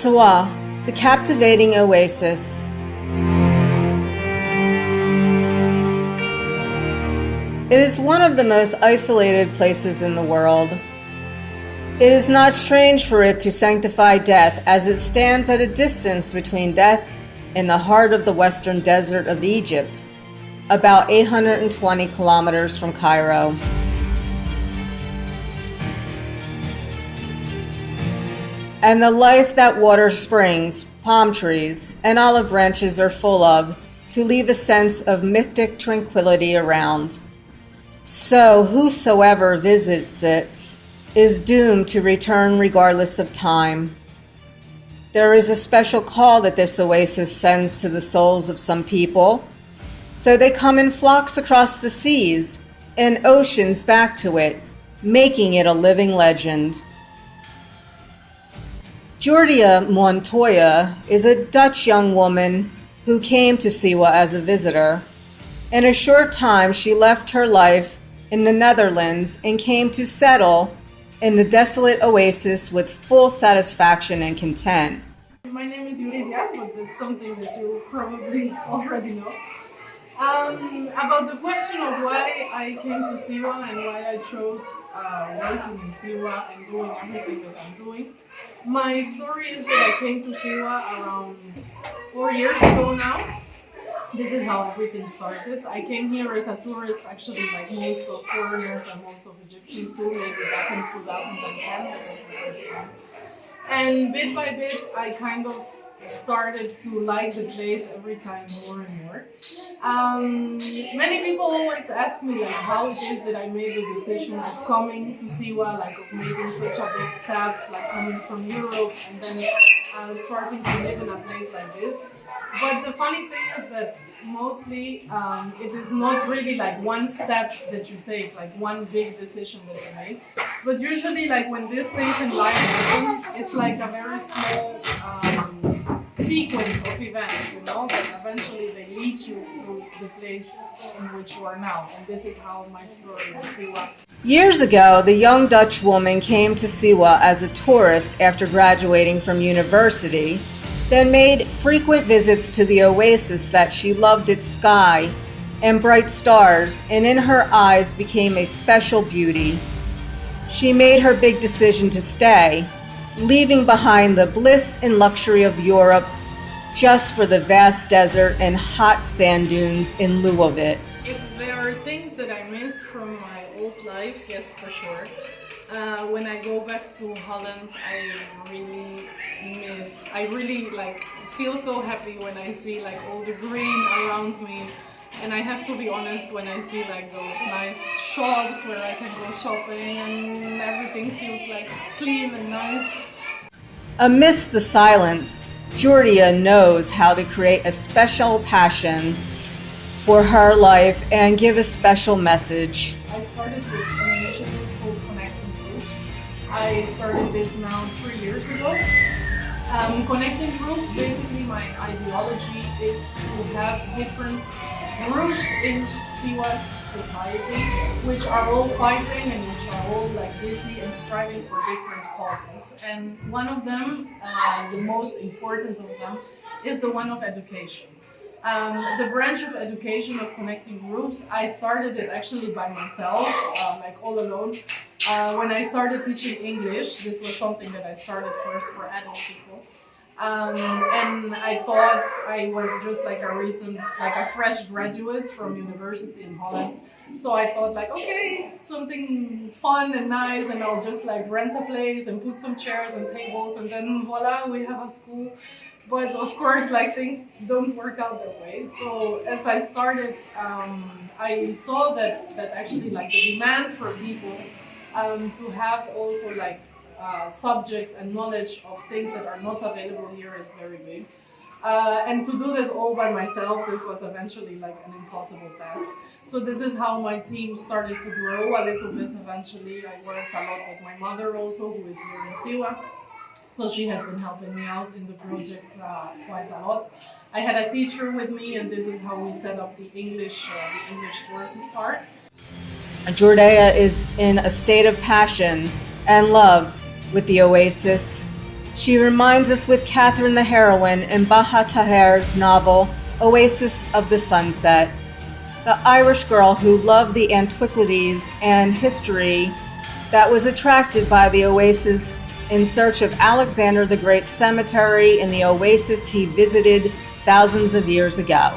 Siwa, the captivating oasis. It is one of the most isolated places in the world. It is not strange for it to sanctify death, as it stands at a distance between death and the heart of the western desert of Egypt, about 820 kilometers from Cairo. And the life that water springs, palm trees, and olive branches are full of, to leave a sense of mythic tranquility around. So whosoever visits it is doomed to return regardless of time. There is a special call that this oasis sends to the souls of some people, so they come in flocks across the seas and oceans back to it, making it a living legend. Jordia Montoya is a Dutch young woman who came to Siwa as a visitor. In a short time, she left her life in the Netherlands and came to settle in the desolate oasis with full satisfaction and content. My name is Yuridia, but that's something that you probably already know. About the question of why I came to Siwa and why I chose working in Siwa and doing everything that I'm doing. My story is that I came to Siwa around 4 years ago now. This is how everything started. I came here as a tourist, actually, like most of foreigners and most of Egyptians do, maybe back in 2010, that was the first time. And bit by bit, I kind of started to like the place every time more and more. Many people always ask me like how it is that I made the decision of coming to Siwa, like of making such a big step, like coming from Europe and then starting to live in a place like this. But the funny thing is that mostly it is not really like one step that you take, like one big decision that you make. But usually like when these things in life happen, it's like a very small sequence of events, you know, that eventually they lead you to the place in which you are now. And this is how my story with Siwa. Years ago, the young Dutch woman came to Siwa as a tourist after graduating from university, then made frequent visits to the oasis that she loved its sky and bright stars, and in her eyes became a special beauty. She made her big decision to stay, leaving behind the bliss and luxury of Europe just for the vast desert and hot sand dunes in lieu of it. If there are things that I miss from my old life, yes, for sure. When I go back to Holland, I really like feel so happy when I see like all the green around me. And I have to be honest, when I see like those nice shops where I can go shopping and everything feels like clean and nice. Amidst the silence, Jordia knows how to create a special passion for her life and give a special message. I started with an initiative called Connecting Groups. I started this now 3 years ago. Connecting groups, basically my ideology is to have different groups in Siwa's society which are all fighting and which are all like busy and striving for different causes. And one of them, the most important of them, is the one of education. The branch of education of Connecting Groups, I started it actually by myself, like all alone. When I started teaching English, this was something that I started first for adult people. And I thought I was just like a fresh graduate from university in Holland. So I thought like, okay, something fun and nice, and I'll just like rent a place and put some chairs and tables, and then voila, we have a school. But of course, like things don't work out that way. So as I started, I saw that actually like the demand for people to have also like subjects and knowledge of things that are not available here is very big. And to do this all by myself, this was eventually like an impossible task. So this is how my team started to grow a little bit eventually. I worked a lot with my mother also, who is here in Siwa. So she has been helping me out in the project quite a lot. I had a teacher with me, and this is how we set up the English courses part. Jordia is in a state of passion and love with the oasis. She reminds us with Catherine the heroine in Baha Tahir's novel Oasis of the Sunset, the Irish girl who loved the antiquities and history that was attracted by the oasis in search of Alexander the Great's cemetery in the oasis he visited thousands of years ago.